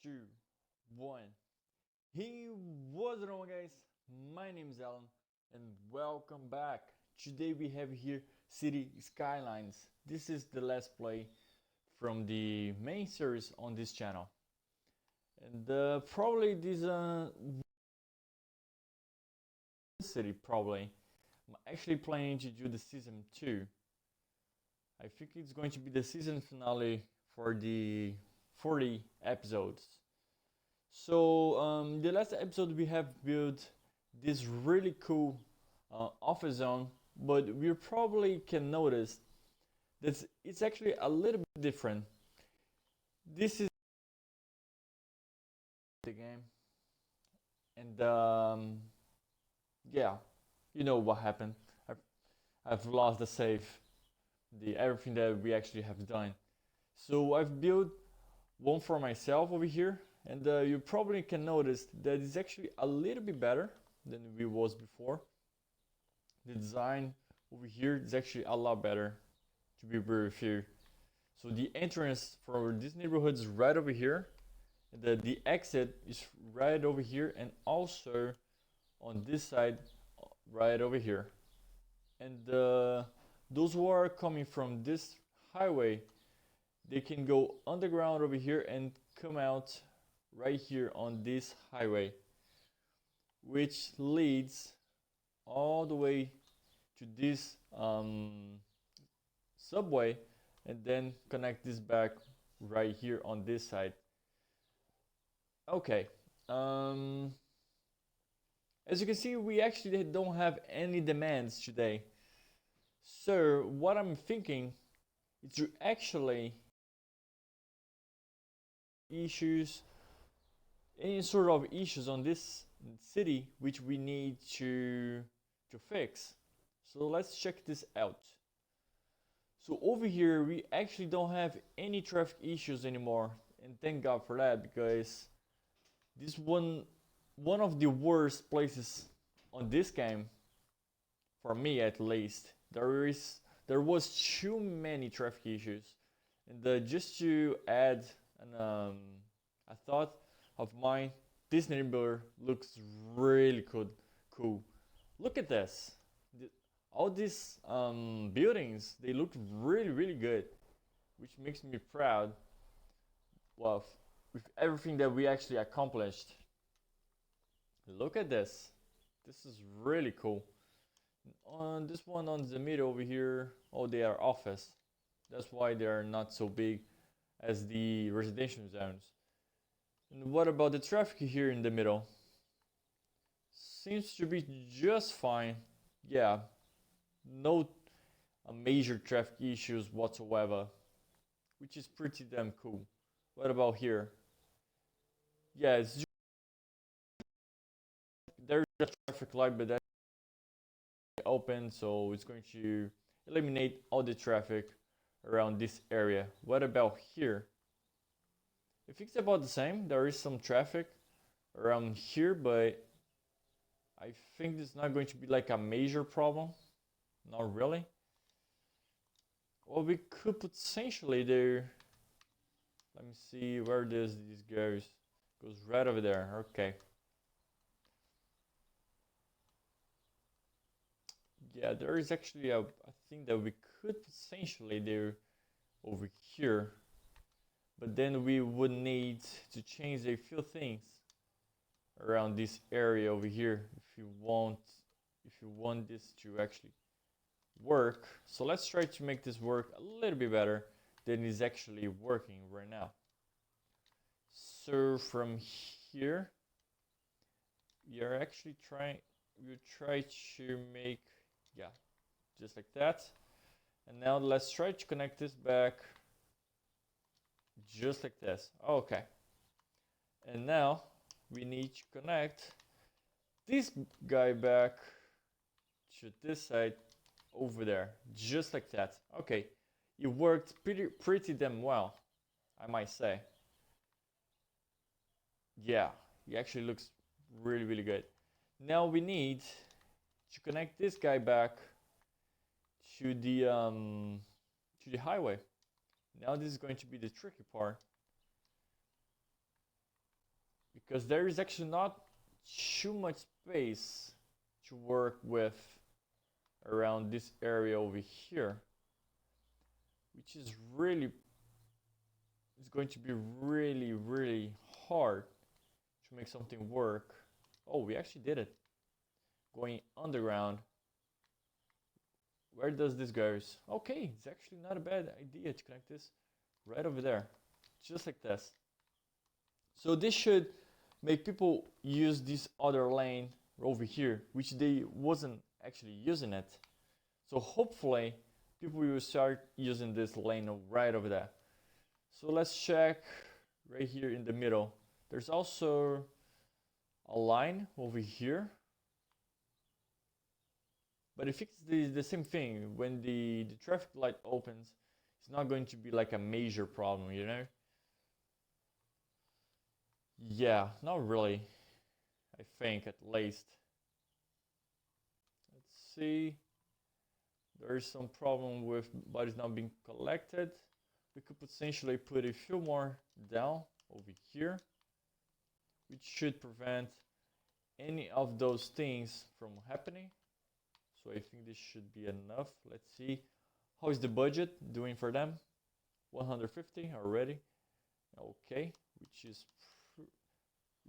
two, one. Hey, what's going on, guys? My name is Alan, and welcome back. Today we have here City Skylines. This is the last play from the main series on this channel, and probably this city probably. I'm actually planning to do the season 2. I think it's going to be the season finale for the 40 episodes. So the last episode we have built this really cool office zone, but we probably can notice that it's actually a little bit different. This is the game, and yeah, you know what happened. I've lost the save, the everything that we actually have done. So I've built one for myself over here, and you probably can notice that it's actually a little bit better than it was before. The design over here is actually a lot better, to be very fair. So the entrance for this neighborhood is right over here, and the exit is right over here, and also on this side right over here. And those who are coming from this highway, they can go underground over here and come out right here on this highway, which leads all the way to this subway, and then connect this back right here on this side. Okay, as you can see, we actually don't have any demands today. So what I'm thinking is to actually issues, any sort of issues on this city which we need to fix. So let's check this out. So over here we actually don't have any traffic issues anymore, and thank God for that, because this one of the worst places on this game, for me at least. There was too many traffic issues, and just to add a thought of mine, this neighborhood looks really cool. Look at this. All these buildings, they look really good, which makes me proud. Well, with everything that we actually accomplished. Look at this. This is really cool. On this one on the middle over here, oh, they are office. That's why they are not so big as the residential zones. And what about the traffic here in the middle? Seems to be just fine. Yeah, no major traffic issues whatsoever, which is pretty damn cool. What about here? Yeah, there's a traffic light, but that's open, so it's going to eliminate all the traffic around this area. What about here? I think it's about the same. There is some traffic around here, but I think it's not going to be like a major problem. Not really. Well, we could potentially do. Let me see where this goes. Goes right over there. Okay. Yeah, there is actually a thing that we could potentially do over here, but then we would need to change a few things around this area over here if you want this to actually work. So let's try to make this work a little bit better than it's actually working right now. So from here we try to make, yeah, just like that. And now let's try to connect this back just like this. Okay. And now we need to connect this guy back to this side over there, just like that. Okay, it worked pretty damn well, I might say. Yeah, it actually looks really good. Now we need to connect this guy back to the highway. Now this is going to be the tricky part. because there is actually not too much space to work with around this area over here, which is really, it's going to be really hard to make something work. Oh, we actually did it. Going underground. Where does this goes? Okay, it's actually not a bad idea to connect this right over there, just like this. So this should make people use this other lane over here, which they wasn't actually using it. So hopefully people will start using this lane right over there. So let's check right here in the middle. There's also a line over here. But if it's the same thing, when the traffic light opens, it's not going to be like a major problem, you know? Yeah, not really. I think at least. Let's see. There is some problem with bodies not being collected. We could potentially put a few more down over here, which should prevent any of those things from happening. So I think this should be enough. Let's see. How is the budget doing for them? 150 already. Okay, which is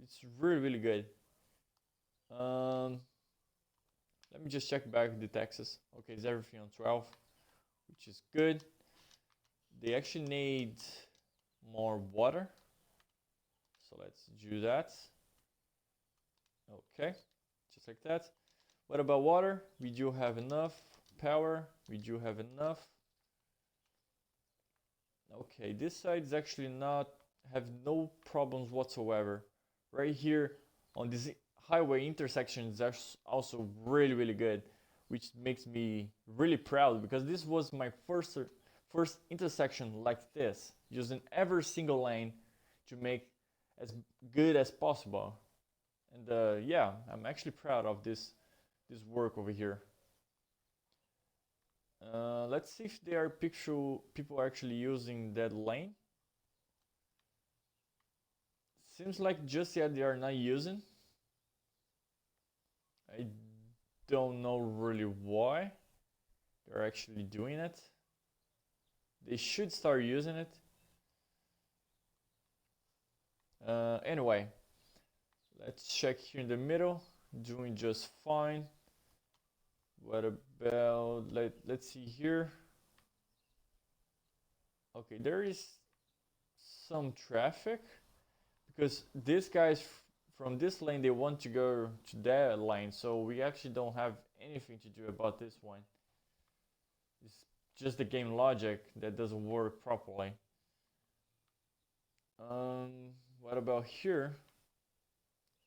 it's really good. Let me just check back the taxes. Okay, it's everything on 12, which is good. They actually need more water, so let's do that. Okay, just like that. What about water? We do have enough. Power, we do have enough. Okay, this side is actually not have no problems whatsoever. Right here on this highway intersection is also really good, which makes me really proud because this was my first intersection like this, using every single lane to make as good as possible. And yeah, I'm actually proud of this work over here. Let's see if there are people actually using that lane. Seems like just yet they are not using. I don't know really why they're actually doing it. They should start using it. Anyway, let's check here in the middle. Doing just fine. What about, let's see here. Okay, there is some traffic because these guys from this lane, they want to go to that lane, so we actually don't have anything to do about this one. It's just the game logic that doesn't work properly. What about here?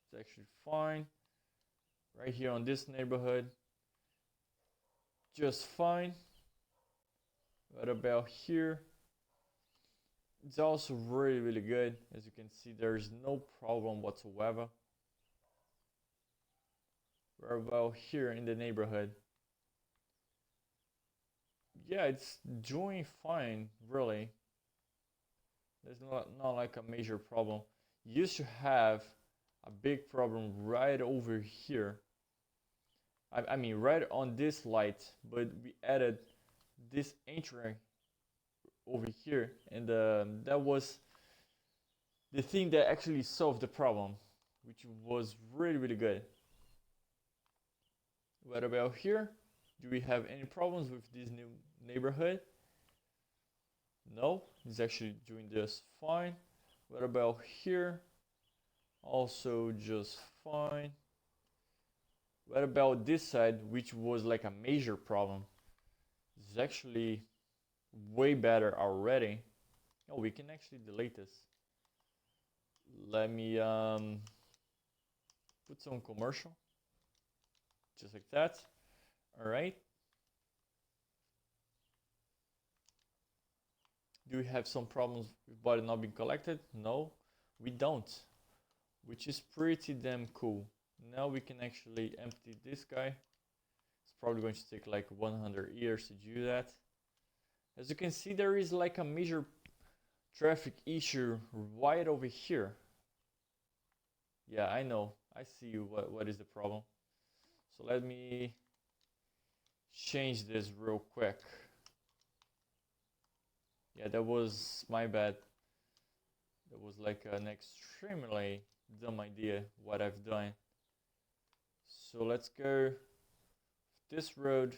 It's actually fine. Right here on this neighborhood, just fine. What about here? It's also really good. As you can see, there's no problem whatsoever. What about here in the neighborhood? Yeah, it's doing fine, really. There's not like a major problem. Used to have a big problem right over here. I mean right on this light, but we added this entry over here, and that was the thing that actually solved the problem, which was really good. What about here? Do we have any problems with this new neighborhood? No, it's actually doing just fine. What about here? Also just fine. What about this side, which was like a major problem? It's actually way better already. Oh, we can actually delete this. Let me put some commercial, just like that. All right. Do we have some problems with body not being collected? No, we don't, which is pretty damn cool. Now we can actually empty this guy. It's probably going to take like 100 years to do that. As you can see, there is like a major traffic issue right over here. Yeah, I know. I see what is the problem. So let me change this real quick. Yeah, that was my bad. That was like an extremely dumb idea what I've done. So let's go this road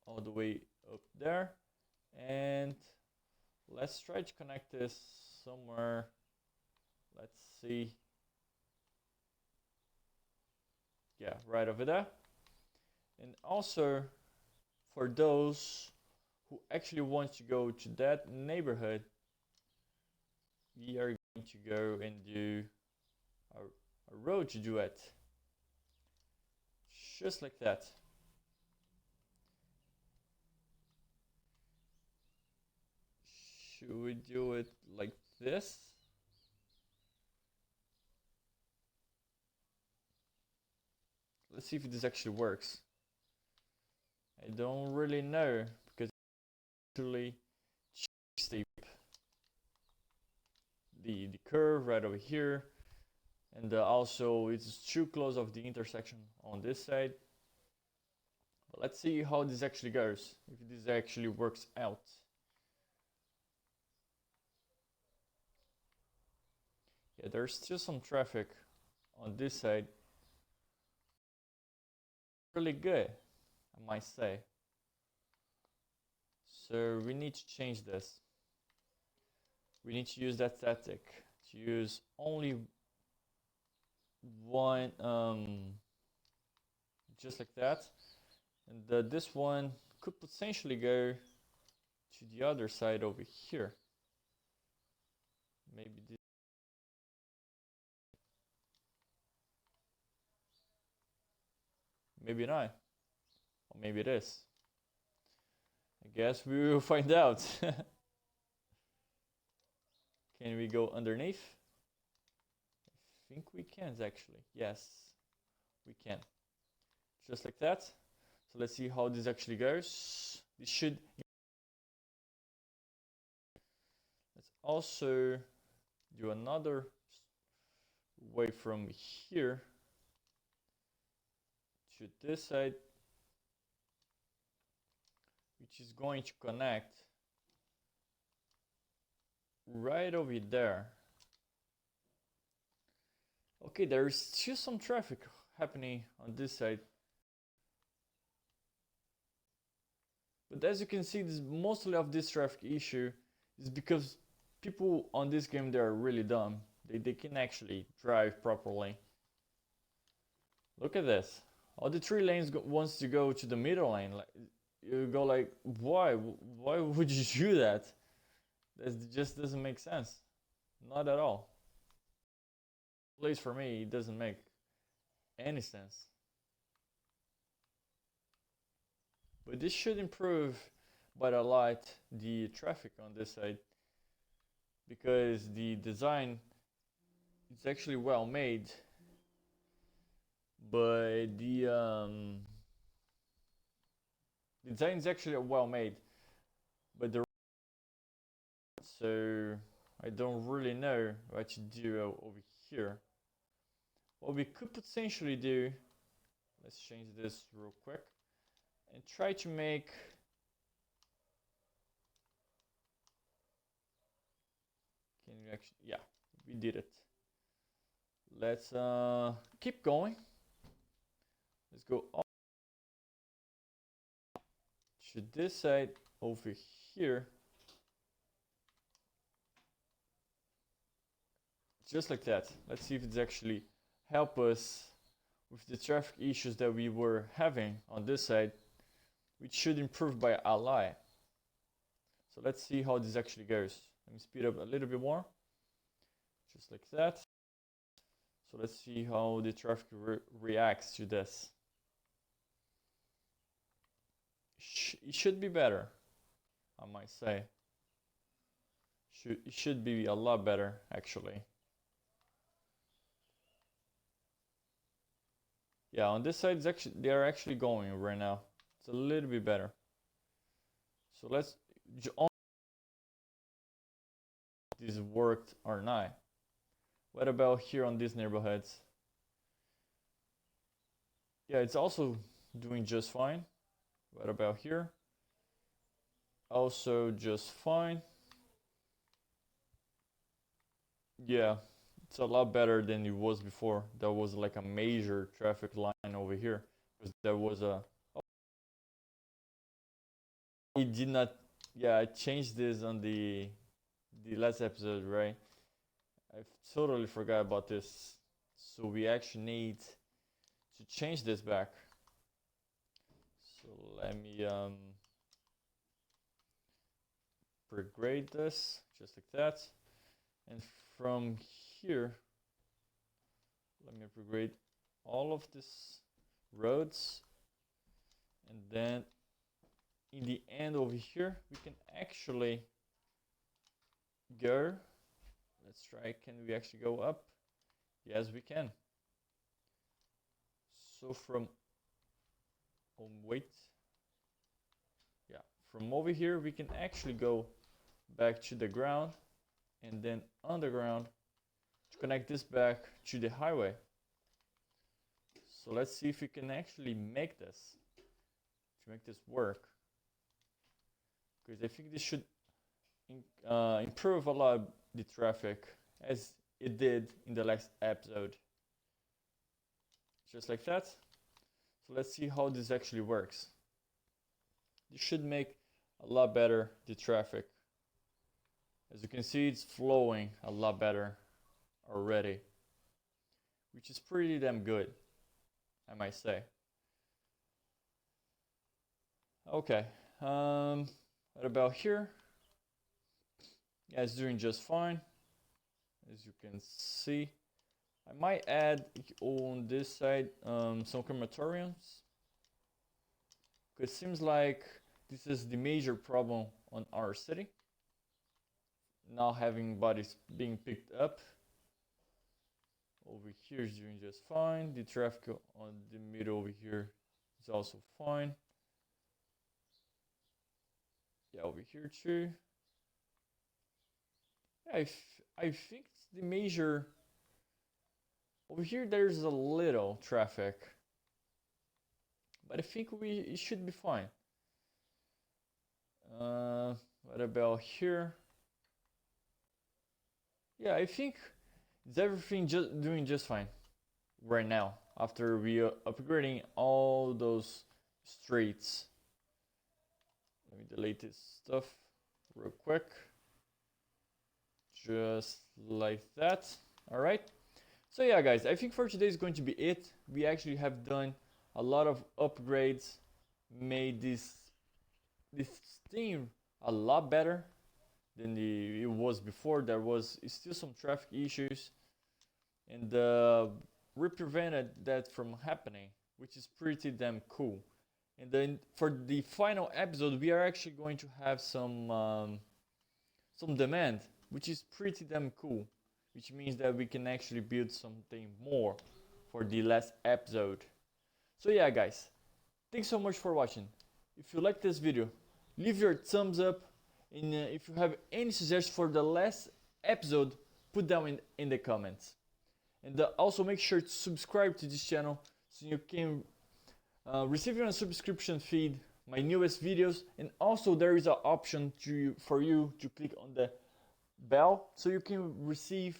all the way up there, and let's try to connect this somewhere. Let's see. Yeah, right over there. And also for those who actually want to go to that neighborhood, we are going to go and do a road to do it. Just like that. Should we do it like this? Let's see if this actually works. I don't really know because it's actually steep. The curve right over here, and also it's too close of the intersection on this side. But let's see how this actually goes, if this actually works out. Yeah, there's still some traffic on this side. Really good, I might say. So we need to change this. We need to use that tactic to use only one, just like that. And this one could potentially go to the other side over here. Maybe this. Maybe not. Or maybe it is. I guess we will find out. Can we go underneath? I think we can actually. Yes, we can. Just like that. So let's see how this actually goes. This should. Let's also do another way from here to this side, which is going to connect right over there. Okay, there is still some traffic happening on this side. But as you can see, mostly of this traffic issue is because people on this game, they are really dumb. They can actually drive properly. Look at this. All the 3 lanes wants to go to the middle lane. Like, you go like, why? Why would you do that? That just doesn't make sense. Not at all. At least for me, it doesn't make any sense. But this should improve by a lot the traffic on this side, because the design is actually well made, but the design is actually well made, but the so I don't really know what to do over here. What we could potentially do, let's change this real quick and try to make can you actually, yeah, we did it. Let's keep going. Let's go up to this side over here. Just like that. Let's see if it's actually help us with the traffic issues that we were having on this side, which should improve by a lot. So let's see how this actually goes. Let me speed up a little bit more. Just like that. So let's see how the traffic reacts to this. It should be better, I might say. It should be a lot better, actually. Yeah, on this side, they are actually going right now. It's a little bit better. So let's this worked or not. What about here on these neighborhoods? Yeah, it's also doing just fine. What about here? Also just fine. Yeah, it's a lot better than it was before. There was like a major traffic line over here because there was a. Oh, it did not. Yeah, I changed this on the last episode, right? I totally forgot about this. So we actually need to change this back. So let me pregrade this just like that. And from here, let me pregrade all of these roads. And then in the end over here, we can actually go. Let's try, can we actually go up? Yes, we can. So from, wait. Yeah, from over here, we can actually go back to the ground and then underground to connect this back to the highway. So let's see if we can actually make this, to make this work. Because I think this should improve a lot the traffic as it did in the last episode. Just like that. So let's see how this actually works. This should make a lot better the traffic. As you can see, it's flowing a lot better already, which is pretty damn good, I might say. Okay, what about here? Yeah, it's doing just fine, as you can see. I might add on this side some crematoriums, because it seems like this is the major problem on our city. Not having bodies being picked up. Over here is doing just fine. The traffic on the middle over here is also fine. Yeah, over here too. Yeah, I think the major over here there's a little traffic, but I think it should be fine. What about here? Yeah, I think it's everything just doing just fine right now after we upgrading all those streets. Let me delete this stuff real quick. Just like that. All right. So yeah, guys, I think for today is going to be it. We actually have done a lot of upgrades, made this theme a lot better than it was before. There was still some traffic issues, and we prevented that from happening, which is pretty damn cool. And then for the final episode, we are actually going to have some demand, which is pretty damn cool, which means that we can actually build something more for the last episode. So yeah, guys, thanks so much for watching. If you like this video, leave your thumbs up, and if you have any suggestions for the last episode, put down in the comments. And also make sure to subscribe to this channel so you can receive a subscription feed my newest videos, and also there is an option for you to click on the bell so you can receive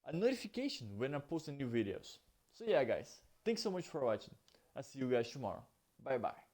a notification when I post new videos. So yeah, guys, thanks so much for watching. I'll see you guys tomorrow. Bye bye.